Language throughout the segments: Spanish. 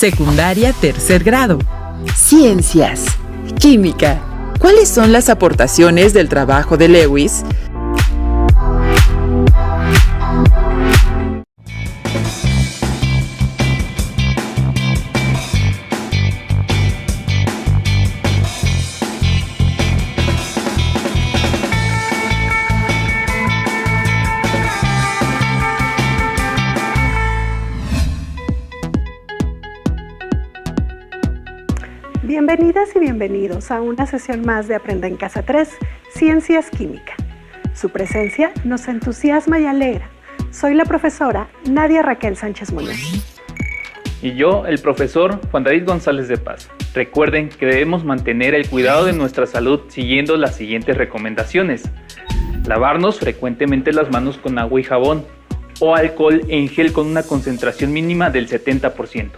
Secundaria tercer grado. Ciencias. Química. ¿Cuáles son las aportaciones del trabajo de Lewis? Bienvenidas y bienvenidos a una sesión más de Aprenda en Casa 3, Ciencias Química. Su presencia nos entusiasma y alegra. Soy la profesora Nadia Raquel Sánchez Muñoz. Y yo, el profesor Juan David González de Paz. Recuerden que debemos mantener el cuidado de nuestra salud siguiendo las siguientes recomendaciones. Lavarnos frecuentemente las manos con agua y jabón o alcohol en gel con una concentración mínima del 70%.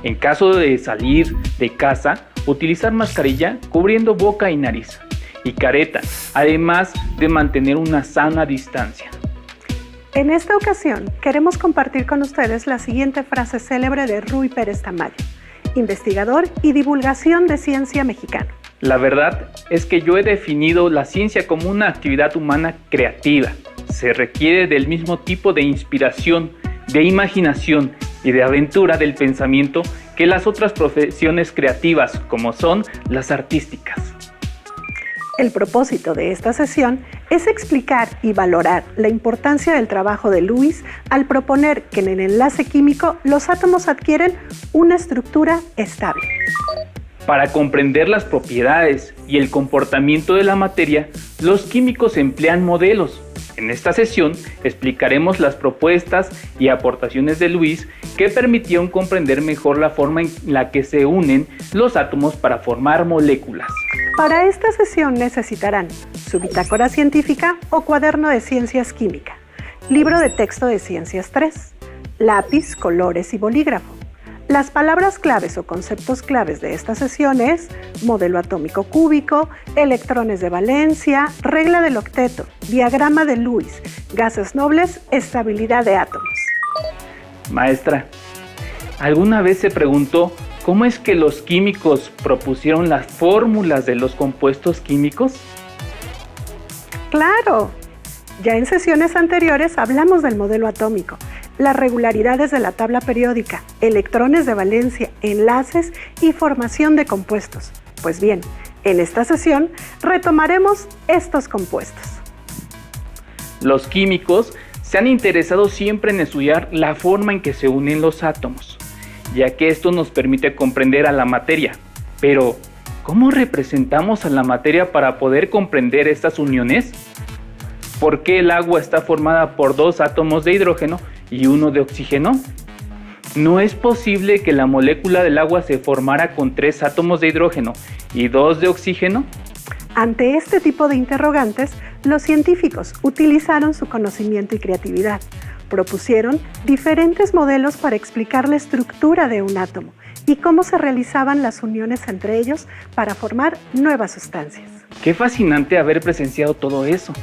En caso de salir de casa, utilizar mascarilla cubriendo boca y nariz y careta, además de mantener una sana distancia. En esta ocasión, queremos compartir con ustedes la siguiente frase célebre de Rui Pérez Tamayo, investigador y divulgación de ciencia mexicano. La verdad es que yo he definido la ciencia como una actividad humana creativa. Se requiere del mismo tipo de inspiración, de imaginación y de aventura del pensamiento que las otras profesiones creativas, como son las artísticas. El propósito de esta sesión es explicar y valorar la importancia del trabajo de Lewis al proponer que en el enlace químico los átomos adquieren una estructura estable. Para comprender las propiedades y el comportamiento de la materia, los químicos emplean modelos. En esta sesión explicaremos las propuestas y aportaciones de Lewis que permitieron comprender mejor la forma en la que se unen los átomos para formar moléculas. Para esta sesión necesitarán su bitácora científica o cuaderno de ciencias química, libro de texto de ciencias 3, lápiz, colores y bolígrafo. Las palabras claves o conceptos claves de esta sesión es modelo atómico cúbico, electrones de valencia, regla del octeto, diagrama de Lewis, gases nobles, estabilidad de átomos. Maestra, ¿alguna vez se preguntó cómo es que los químicos propusieron las fórmulas de los compuestos químicos? ¡Claro! Ya en sesiones anteriores hablamos del modelo atómico, las regularidades de la tabla periódica, electrones de valencia, enlaces y formación de compuestos. Pues bien, en esta sesión retomaremos estos compuestos. Los químicos se han interesado siempre en estudiar la forma en que se unen los átomos, ya que esto nos permite comprender a la materia. Pero, ¿cómo representamos a la materia para poder comprender estas uniones? ¿Por qué el agua está formada por 2 átomos de hidrógeno y 1 de oxígeno? ¿No es posible que la molécula del agua se formara con 3 átomos de hidrógeno y 2 de oxígeno? Ante este tipo de interrogantes, los científicos utilizaron su conocimiento y creatividad. Propusieron diferentes modelos para explicar la estructura de un átomo y cómo se realizaban las uniones entre ellos para formar nuevas sustancias. Qué fascinante haber presenciado todo eso.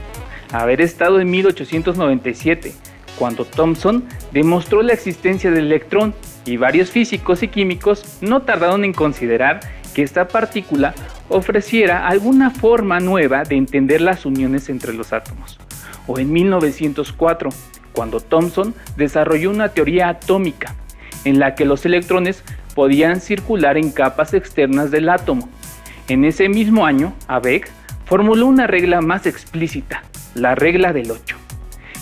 Haber estado en 1897, cuando Thomson demostró la existencia del electrón, y varios físicos y químicos no tardaron en considerar que esta partícula ofreciera alguna forma nueva de entender las uniones entre los átomos. O en 1904, cuando Thomson desarrolló una teoría atómica, en la que los electrones podían circular en capas externas del átomo. En ese mismo año, Abegg formuló una regla más explícita, la regla del 8,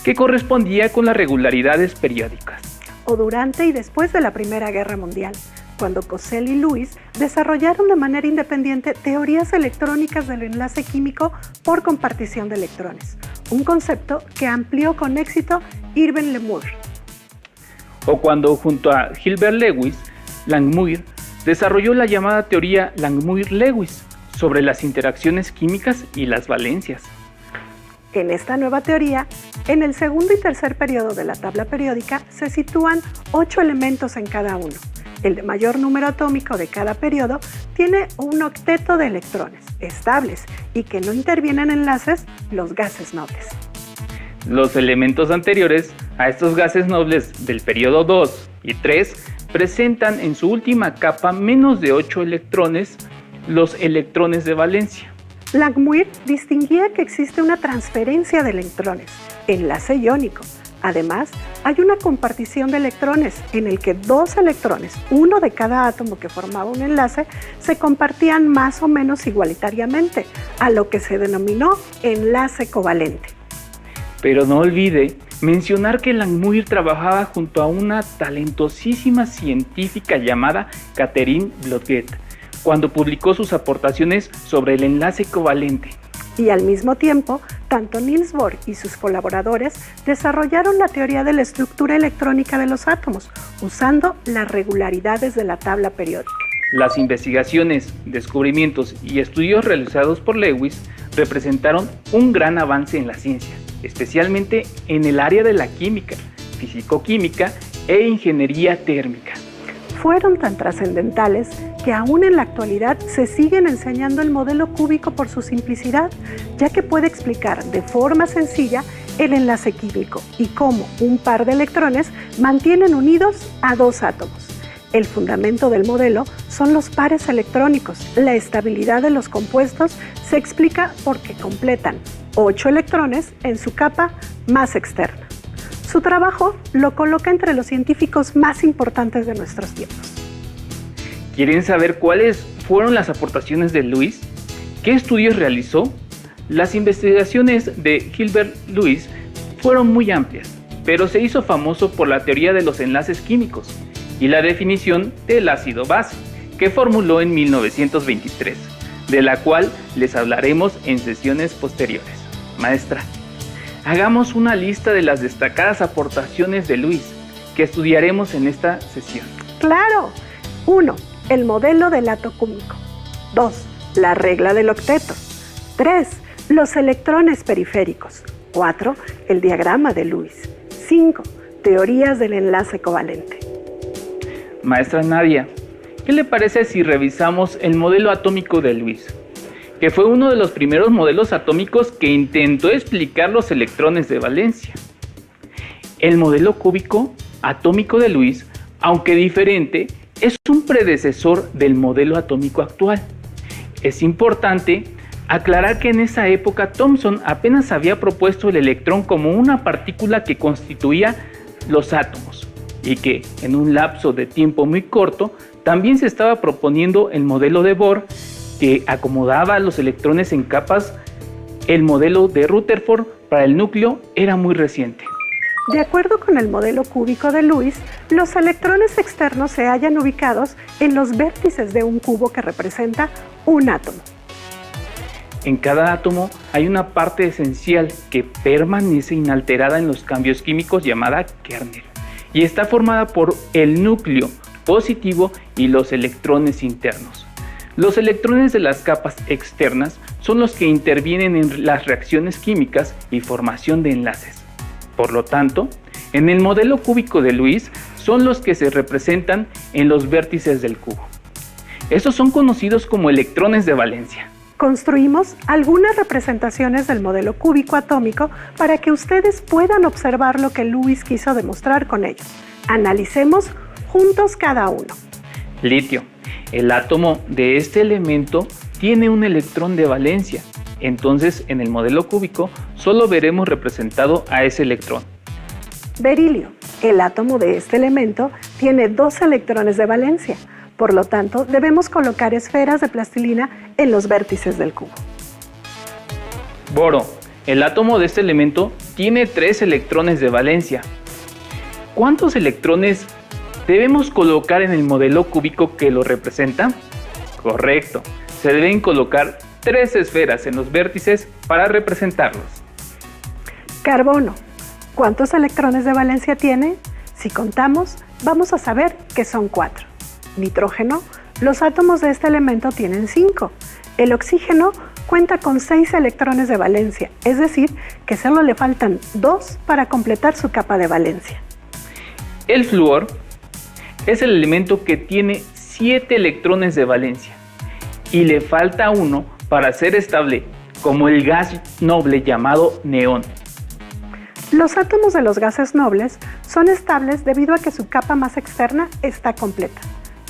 que correspondía con las regularidades periódicas. O durante y después de la Primera Guerra Mundial, cuando Cosell y Lewis desarrollaron de manera independiente teorías electrónicas del enlace químico por compartición de electrones, un concepto que amplió con éxito Irving Lemur. O cuando junto a Gilbert Lewis, Langmuir desarrolló la llamada teoría Langmuir-Lewis sobre las interacciones químicas y las valencias. En esta nueva teoría, en el segundo y tercer periodo de la tabla periódica se sitúan 8 elementos en cada uno. El de mayor número atómico de cada periodo tiene un octeto de electrones estables y que no intervienen en enlaces, los gases nobles. Los elementos anteriores a estos gases nobles del periodo 2 y 3 presentan en su última capa menos de 8 electrones, los electrones de valencia. Langmuir distinguía que existe una transferencia de electrones, enlace iónico. Además, hay una compartición de electrones en el que 2 electrones, uno de cada átomo que formaba un enlace, se compartían más o menos igualitariamente, a lo que se denominó enlace covalente. Pero no olvide mencionar que Langmuir trabajaba junto a una talentosísima científica llamada Catherine Blodgett, cuando publicó sus aportaciones sobre el enlace covalente. Y al mismo tiempo, tanto Niels Bohr y sus colaboradores desarrollaron la teoría de la estructura electrónica de los átomos, usando las regularidades de la tabla periódica. Las investigaciones, descubrimientos y estudios realizados por Lewis representaron un gran avance en la ciencia, especialmente en el área de la química, fisicoquímica e ingeniería térmica. Fueron tan trascendentales que aún en la actualidad se siguen enseñando el modelo cúbico por su simplicidad, ya que puede explicar de forma sencilla el enlace químico y cómo un par de electrones mantienen unidos a 2 átomos. El fundamento del modelo son los pares electrónicos. La estabilidad de los compuestos se explica porque completan 8 electrones en su capa más externa. Su trabajo lo coloca entre los científicos más importantes de nuestros tiempos. ¿Quieren saber cuáles fueron las aportaciones de Lewis? ¿Qué estudios realizó? Las investigaciones de Gilbert Lewis fueron muy amplias, pero se hizo famoso por la teoría de los enlaces químicos y la definición del ácido base, que formuló en 1923, de la cual les hablaremos en sesiones posteriores. Maestra, hagamos una lista de las destacadas aportaciones de Lewis que estudiaremos en esta sesión. ¡Claro! 1. El modelo del átomo cúbico. 2. La regla del octeto. 3. Los electrones periféricos. 4. El diagrama de Lewis. 5. Teorías del enlace covalente. Maestra Nadia, ¿qué le parece si revisamos el modelo atómico de Lewis? Que fue uno de los primeros modelos atómicos que intentó explicar los electrones de valencia. El modelo cúbico atómico de Lewis, aunque diferente, es un predecesor del modelo atómico actual. Es importante aclarar que en esa época Thomson apenas había propuesto el electrón como una partícula que constituía los átomos y que en un lapso de tiempo muy corto también se estaba proponiendo el modelo de Bohr, que acomodaba los electrones en capas. El modelo de Rutherford para el núcleo era muy reciente. De acuerdo con el modelo cúbico de Lewis, los electrones externos se hallan ubicados en los vértices de un cubo que representa un átomo. En cada átomo hay una parte esencial que permanece inalterada en los cambios químicos llamada kernel y está formada por el núcleo positivo y los electrones internos. Los electrones de las capas externas son los que intervienen en las reacciones químicas y formación de enlaces. Por lo tanto, en el modelo cúbico de Lewis son los que se representan en los vértices del cubo. Estos son conocidos como electrones de valencia. Construimos algunas representaciones del modelo cúbico atómico para que ustedes puedan observar lo que Lewis quiso demostrar con ellos. Analicemos juntos cada uno. Litio. El átomo de este elemento tiene un electrón de valencia. Entonces, en el modelo cúbico solo veremos representado a ese electrón. Berilio. El átomo de este elemento tiene 2 electrones de valencia. Por lo tanto, debemos colocar esferas de plastilina en los vértices del cubo. Boro. El átomo de este elemento tiene 3 electrones de valencia. ¿Cuántos electrones debemos colocar en el modelo cúbico que lo representa? Correcto. Se deben colocar 3 esferas en los vértices para representarlos. Carbono. ¿Cuántos electrones de valencia tiene? Si contamos, vamos a saber que son 4. Nitrógeno. Los átomos de este elemento tienen 5. El oxígeno cuenta con 6 electrones de valencia, es decir, que solo le faltan 2 para completar su capa de valencia. El flúor es el elemento que tiene 7 electrones de valencia y le falta 1 para ser estable, como el gas noble llamado neón. Los átomos de los gases nobles son estables debido a que su capa más externa está completa.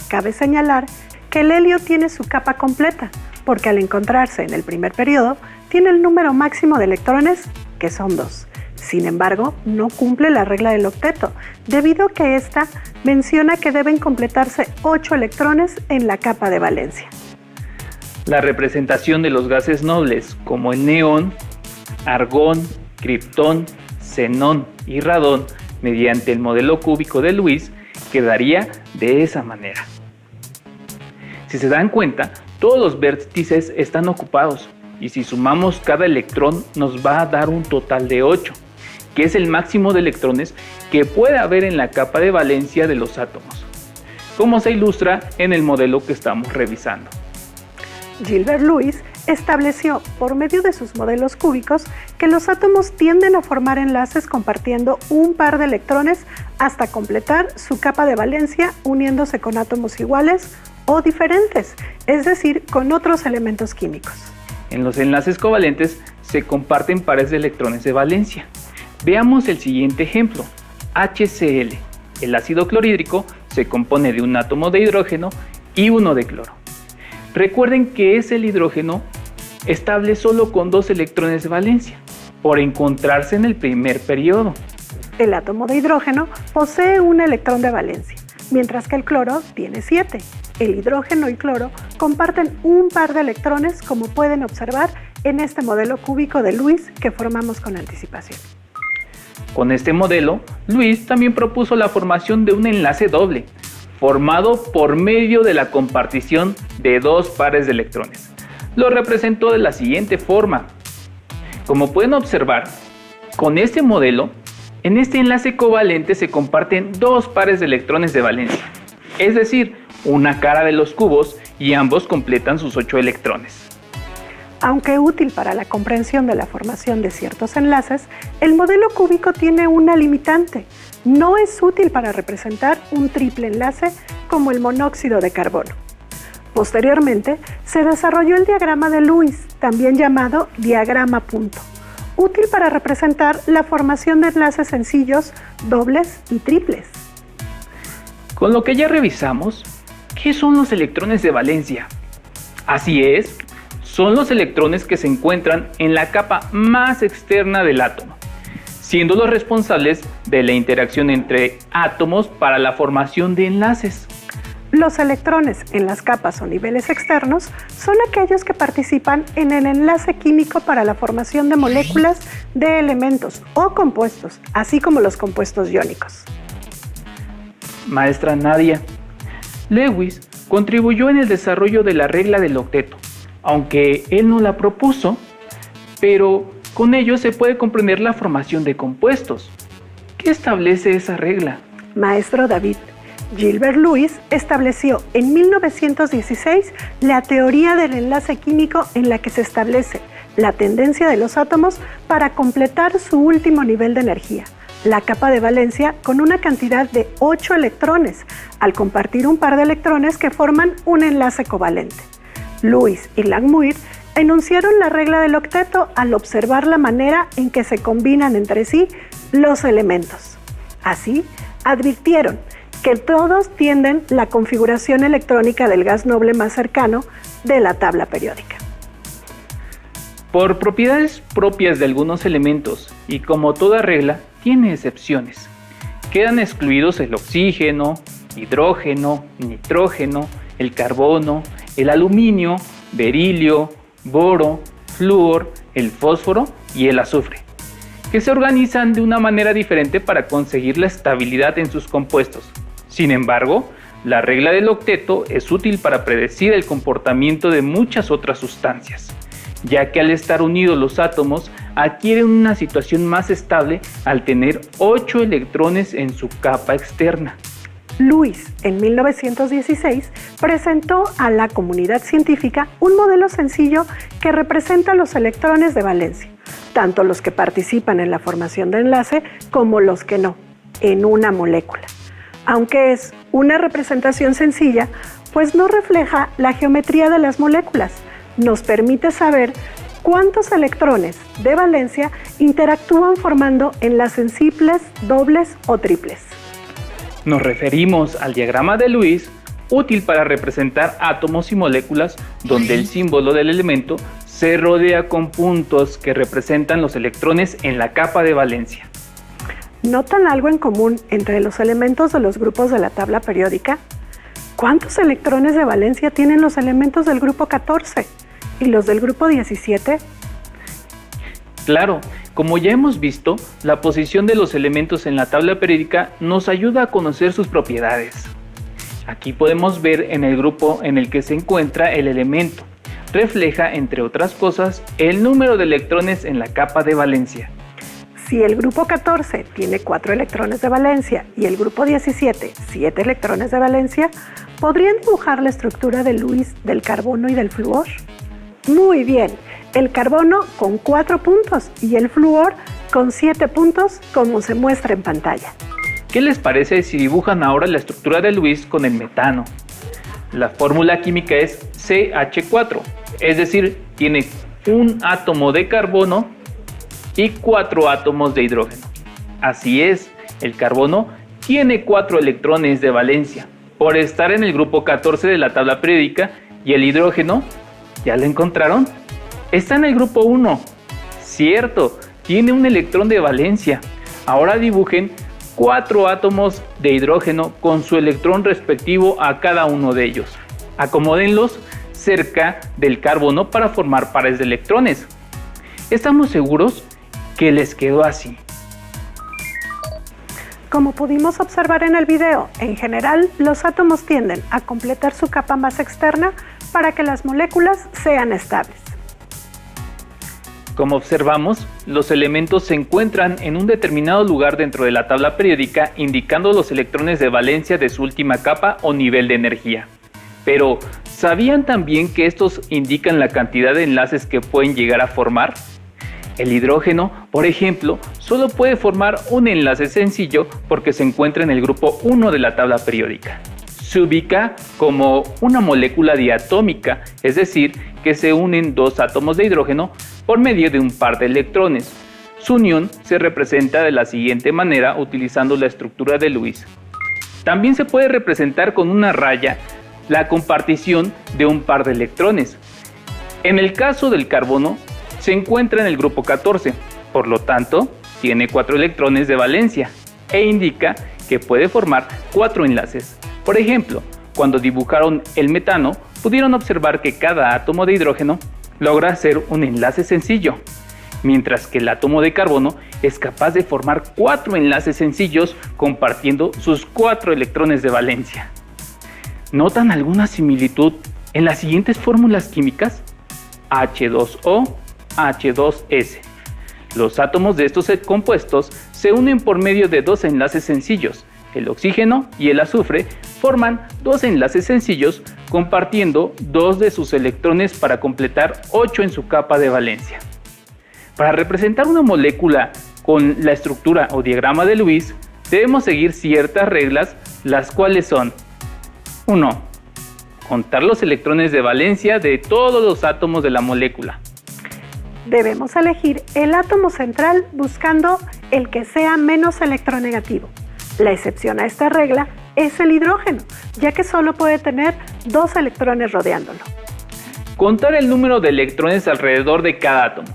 Cabe señalar que el helio tiene su capa completa, porque al encontrarse en el primer periodo, tiene el número máximo de electrones, que son 2. Sin embargo, no cumple la regla del octeto, debido a que ésta menciona que deben completarse 8 electrones en la capa de valencia. La representación de los gases nobles, como el neón, argón, kriptón, xenón y radón, mediante el modelo cúbico de Lewis, quedaría de esa manera. Si se dan cuenta, todos los vértices están ocupados, y si sumamos cada electrón nos va a dar un total de 8, que es el máximo de electrones que puede haber en la capa de valencia de los átomos, como se ilustra en el modelo que estamos revisando. Gilbert Lewis estableció, por medio de sus modelos cúbicos, que los átomos tienden a formar enlaces compartiendo un par de electrones hasta completar su capa de valencia uniéndose con átomos iguales o diferentes, es decir, con otros elementos químicos. En los enlaces covalentes se comparten pares de electrones de valencia. Veamos el siguiente ejemplo, HCl. El ácido clorhídrico se compone de un átomo de hidrógeno y uno de cloro. Recuerden que es el hidrógeno estable solo con 2 electrones de valencia, por encontrarse en el primer periodo. El átomo de hidrógeno posee un electrón de valencia, mientras que el cloro tiene 7. El hidrógeno y cloro comparten un par de electrones, como pueden observar en este modelo cúbico de Lewis que formamos con anticipación. Con este modelo, Lewis también propuso la formación de un enlace doble, formado por medio de la compartición de 2 pares de electrones. Lo representó de la siguiente forma. Como pueden observar, con este modelo, en este enlace covalente se comparten 2 pares de electrones de valencia, es decir, una cara de los cubos, y ambos completan sus 8 electrones. Aunque útil para la comprensión de la formación de ciertos enlaces, el modelo cúbico tiene una limitante. No es útil para representar un triple enlace como el monóxido de carbono. Posteriormente, se desarrolló el diagrama de Lewis, también llamado diagrama punto, útil para representar la formación de enlaces sencillos, dobles y triples. Con lo que ya revisamos, ¿qué son los electrones de valencia? Así es, son los electrones que se encuentran en la capa más externa del átomo, siendo los responsables de la interacción entre átomos para la formación de enlaces. Los electrones en las capas o niveles externos son aquellos que participan en el enlace químico para la formación de moléculas de elementos o compuestos, así como los compuestos iónicos. Maestra Nadia, Lewis contribuyó en el desarrollo de la regla del octeto, aunque él no la propuso, pero con ello se puede comprender la formación de compuestos. ¿Qué establece esa regla? Maestro David, Gilbert Lewis estableció en 1916 la teoría del enlace químico en la que se establece la tendencia de los átomos para completar su último nivel de energía, la capa de valencia, con una cantidad de 8 electrones, al compartir un par de electrones que forman un enlace covalente. Lewis y Langmuir enunciaron la regla del octeto al observar la manera en que se combinan entre sí los elementos. Así, advirtieron que todos tienen la configuración electrónica del gas noble más cercano de la tabla periódica. Por propiedades propias de algunos elementos, y como toda regla, tiene excepciones. Quedan excluidos el oxígeno, hidrógeno, nitrógeno, el carbono, el aluminio, berilio, boro, flúor, el fósforo y el azufre, que se organizan de una manera diferente para conseguir la estabilidad en sus compuestos. Sin embargo, la regla del octeto es útil para predecir el comportamiento de muchas otras sustancias, ya que al estar unidos los átomos adquieren una situación más estable al tener 8 electrones en su capa externa. Lewis, en 1916, presentó a la comunidad científica un modelo sencillo que representa los electrones de valencia, tanto los que participan en la formación de enlace como los que no, en una molécula. Aunque es una representación sencilla, pues no refleja la geometría de las moléculas, nos permite saber ¿cuántos electrones de valencia interactúan formando enlaces simples, dobles o triples? Nos referimos al diagrama de Lewis, útil para representar átomos y moléculas donde el símbolo del elemento se rodea con puntos que representan los electrones en la capa de valencia. ¿Notan algo en común entre los elementos de los grupos de la tabla periódica? ¿Cuántos electrones de valencia tienen los elementos del grupo 14 y los del grupo 17? Claro, como ya hemos visto, la posición de los elementos en la tabla periódica nos ayuda a conocer sus propiedades. Aquí podemos ver en el grupo en el que se encuentra el elemento. Refleja, entre otras cosas, el número de electrones en la capa de valencia. Si el grupo 14 tiene 4 electrones de valencia y el grupo 17 7 electrones de valencia, ¿podrían dibujar la estructura de Lewis del carbono y del flúor? Muy bien, el carbono con 4 puntos y el flúor con 7 puntos, como se muestra en pantalla. ¿Qué les parece si dibujan ahora la estructura de Lewis con el metano? La fórmula química es CH4, es decir, tiene un átomo de carbono y 4 átomos de hidrógeno. Así es, el carbono tiene 4 electrones de valencia por estar en el grupo 14 de la tabla periódica, y el hidrógeno, ¿ya lo encontraron? Está en el grupo 1. Cierto, tiene un electrón de valencia. Ahora dibujen 4 átomos de hidrógeno con su electrón respectivo a cada uno de ellos. Acomódenlos cerca del carbono para formar pares de electrones. Estamos seguros que les quedó así. Como pudimos observar en el video, en general los átomos tienden a completar su capa más externa para que las moléculas sean estables. Como observamos, los elementos se encuentran en un determinado lugar dentro de la tabla periódica, indicando los electrones de valencia de su última capa o nivel de energía. Pero, ¿sabían también que estos indican la cantidad de enlaces que pueden llegar a formar? El hidrógeno, por ejemplo, solo puede formar un enlace sencillo porque se encuentra en el grupo 1 de la tabla periódica. Se ubica como una molécula diatómica, es decir, que se unen 2 átomos de hidrógeno por medio de un par de electrones. Su unión se representa de la siguiente manera utilizando la estructura de Lewis. También se puede representar con una raya la compartición de un par de electrones. En el caso del carbono, se encuentra en el grupo 14, por lo tanto, tiene 4 electrones de valencia e indica que puede formar 4 enlaces. Por ejemplo, cuando dibujaron el metano, pudieron observar que cada átomo de hidrógeno logra hacer un enlace sencillo, mientras que el átomo de carbono es capaz de formar 4 enlaces sencillos compartiendo sus 4 electrones de valencia. ¿Notan alguna similitud en las siguientes fórmulas químicas? H2O, H2S. Los átomos de estos compuestos se unen por medio de 2 enlaces sencillos. El oxígeno y el azufre forman 2 enlaces sencillos compartiendo 2 de sus electrones para completar 8 en su capa de valencia. Para representar una molécula con la estructura o diagrama de Lewis, debemos seguir ciertas reglas, las cuales son: 1. Contar los electrones de valencia de todos los átomos de la molécula. Debemos elegir el átomo central buscando el que sea menos electronegativo. La excepción a esta regla es el hidrógeno, ya que solo puede tener 2 electrones rodeándolo. Contar el número de electrones alrededor de cada átomo.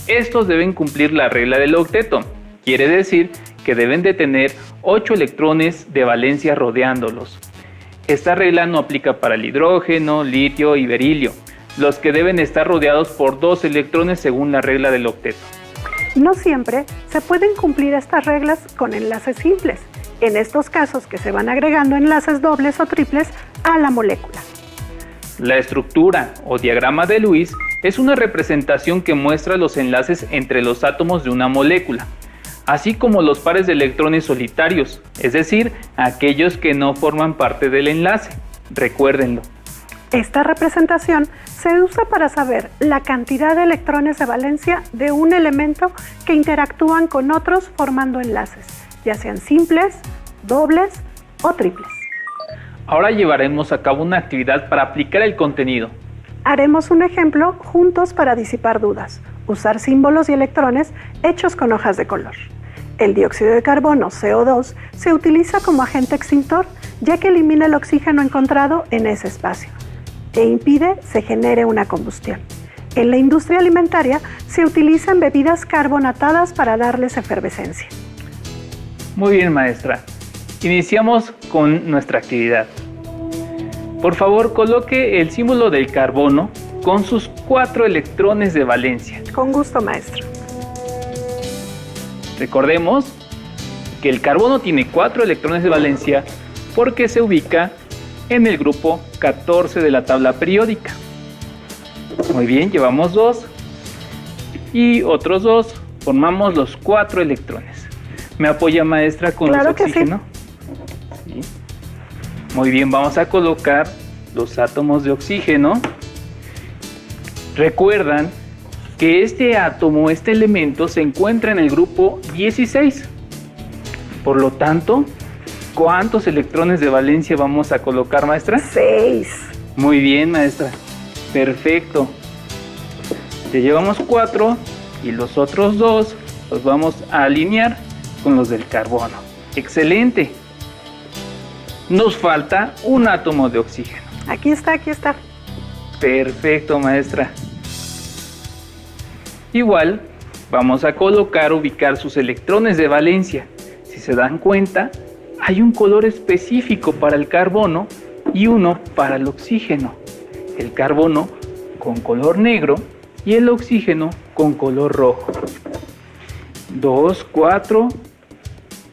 Estos deben cumplir la regla del octeto. Quiere decir que deben de tener 8 electrones de valencia rodeándolos. Esta regla no aplica para el hidrógeno, litio y berilio, los que deben estar rodeados por 2 electrones según la regla del octeto. No siempre se pueden cumplir estas reglas con enlaces simples. En estos casos que se van agregando enlaces dobles o triples a la molécula. La estructura o diagrama de Lewis es una representación que muestra los enlaces entre los átomos de una molécula, así como los pares de electrones solitarios, es decir, aquellos que no forman parte del enlace. Recuérdenlo. Esta representación se usa para saber la cantidad de electrones de valencia de un elemento que interactúan con otros formando enlaces, ya sean simples, dobles o triples. Ahora llevaremos a cabo una actividad para aplicar el contenido. Haremos un ejemplo juntos para disipar dudas. usar símbolos y electrones hechos con hojas de color. El dióxido de carbono, CO2, se utiliza como agente extintor, ya que elimina el oxígeno encontrado en ese espacio e impide se genere una combustión. En la industria alimentaria se utilizan bebidas carbonatadas para darles efervescencia. Muy bien, maestra. Iniciamos con nuestra actividad. Por favor, coloque el símbolo del carbono con sus 4 electrones de valencia. Con gusto, maestro. Recordemos que el carbono tiene 4 electrones de valencia porque se ubica en el grupo 14 de la tabla periódica. Muy bien, llevamos 2 y otros 2, formamos los 4 electrones. ¿Me apoya, maestra, con Claro los oxígeno? Sí. Muy bien, vamos a colocar los átomos de oxígeno. Recuerdan que este átomo, este elemento, se encuentra en el grupo 16. Por lo tanto, ¿cuántos electrones de valencia vamos a colocar, maestra? 6. Muy bien, maestra. Perfecto. Ya llevamos 4 y los otros 2 los vamos a alinear con los del carbono. Excelente. Nos falta un átomo de oxígeno. Aquí está, aquí está. Perfecto, maestra. Igual, vamos a ubicar sus electrones de valencia. Si se dan cuenta, hay un color específico para el carbono y uno para el oxígeno. El carbono con color negro y el oxígeno con color rojo. 2, 4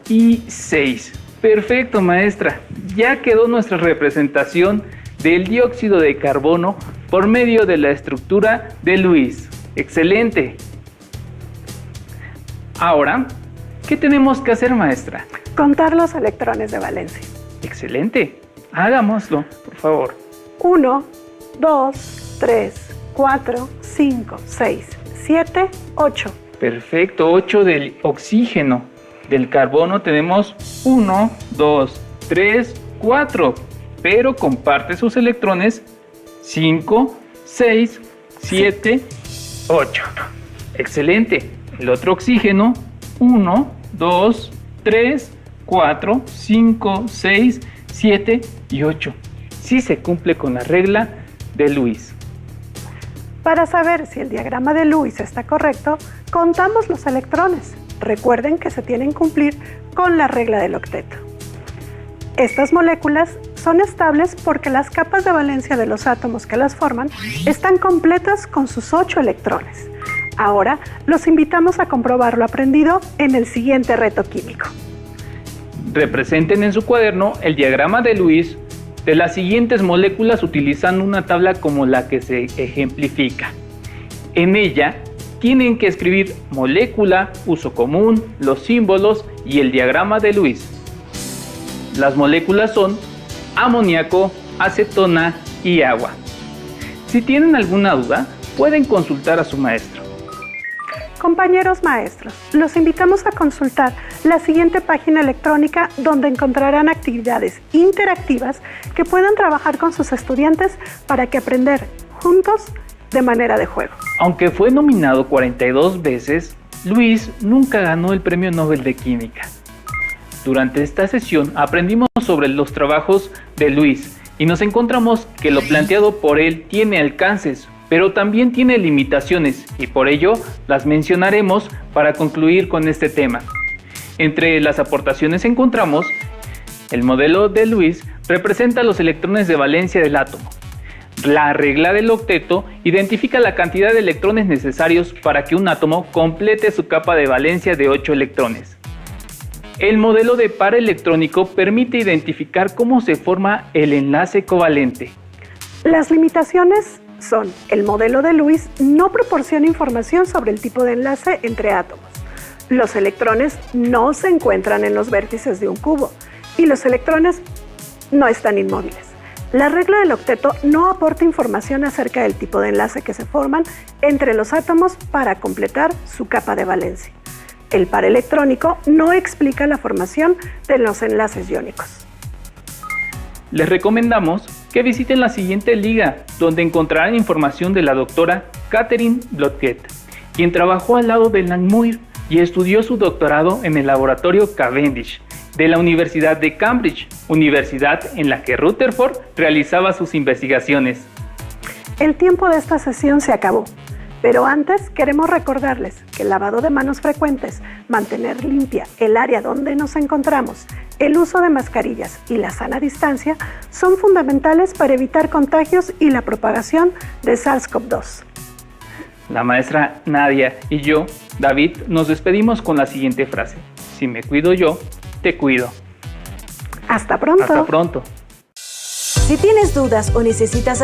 y 6. Perfecto, maestra. Ya quedó nuestra representación del dióxido de carbono por medio de la estructura de Lewis. ¡Excelente! Ahora, ¿qué tenemos que hacer, maestra? Contar los electrones de valencia. ¡Excelente! Hagámoslo, por favor. 1, 2, 3, 4, 5, 6, 7, 8. Perfecto, 8 del oxígeno. Del carbono tenemos 1, 2, 3, 4. Pero comparte sus electrones 5, 6, 7, 8. Excelente. El otro oxígeno 1, 2, 3, 4, 5, 6, 7 y 8. Sí se cumple con la regla de Lewis. Para saber si el diagrama de Lewis está correcto, contamos los electrones. Recuerden que se tienen que cumplir con la regla del octeto. Estas moléculas son estables porque las capas de valencia de los átomos que las forman están completas con sus 8 electrones. Ahora los invitamos a comprobar lo aprendido en el siguiente reto químico. Representen en su cuaderno el diagrama de Lewis de las siguientes moléculas utilizando una tabla como la que se ejemplifica. En ella tienen que escribir molécula, uso común, los símbolos y el diagrama de Lewis. Las moléculas son amoníaco, acetona y agua. Si tienen alguna duda, pueden consultar a su maestro. Compañeros maestros, los invitamos a consultar la siguiente página electrónica donde encontrarán actividades interactivas que puedan trabajar con sus estudiantes para que aprender juntos de manera de juego. Aunque fue nominado 42 veces, Lewis nunca ganó el Premio Nobel de Química. Durante esta sesión aprendimos sobre los trabajos de Lewis y nos encontramos que lo planteado por él tiene alcances, pero también tiene limitaciones y por ello las mencionaremos para concluir con este tema. Entre las aportaciones encontramos el modelo de Lewis representa los electrones de valencia del átomo. La regla del octeto identifica la cantidad de electrones necesarios para que un átomo complete su capa de valencia de 8 electrones. El modelo de par electrónico permite identificar cómo se forma el enlace covalente. Las limitaciones son: el modelo de Lewis no proporciona información sobre el tipo de enlace entre átomos. Los electrones no se encuentran en los vértices de un cubo y los electrones no están inmóviles. La regla del octeto no aporta información acerca del tipo de enlace que se forman entre los átomos para completar su capa de valencia. El par electrónico no explica la formación de los enlaces iónicos. Les recomendamos que visiten la siguiente liga, donde encontrarán información de la doctora Catherine Blodgett quien trabajó al lado de Langmuir y estudió su doctorado en el laboratorio Cavendish de la Universidad de Cambridge, universidad en la que Rutherford realizaba sus investigaciones. El tiempo de esta sesión se acabó, pero antes queremos recordarles que el lavado de manos frecuentes, mantener limpia el área donde nos encontramos, el uso de mascarillas y la sana distancia son fundamentales para evitar contagios y la propagación de SARS-CoV-2. La maestra Nadia y yo, David, nos despedimos con la siguiente frase: si me cuido yo, te cuido. Hasta pronto. Hasta pronto. Si tienes dudas o necesitas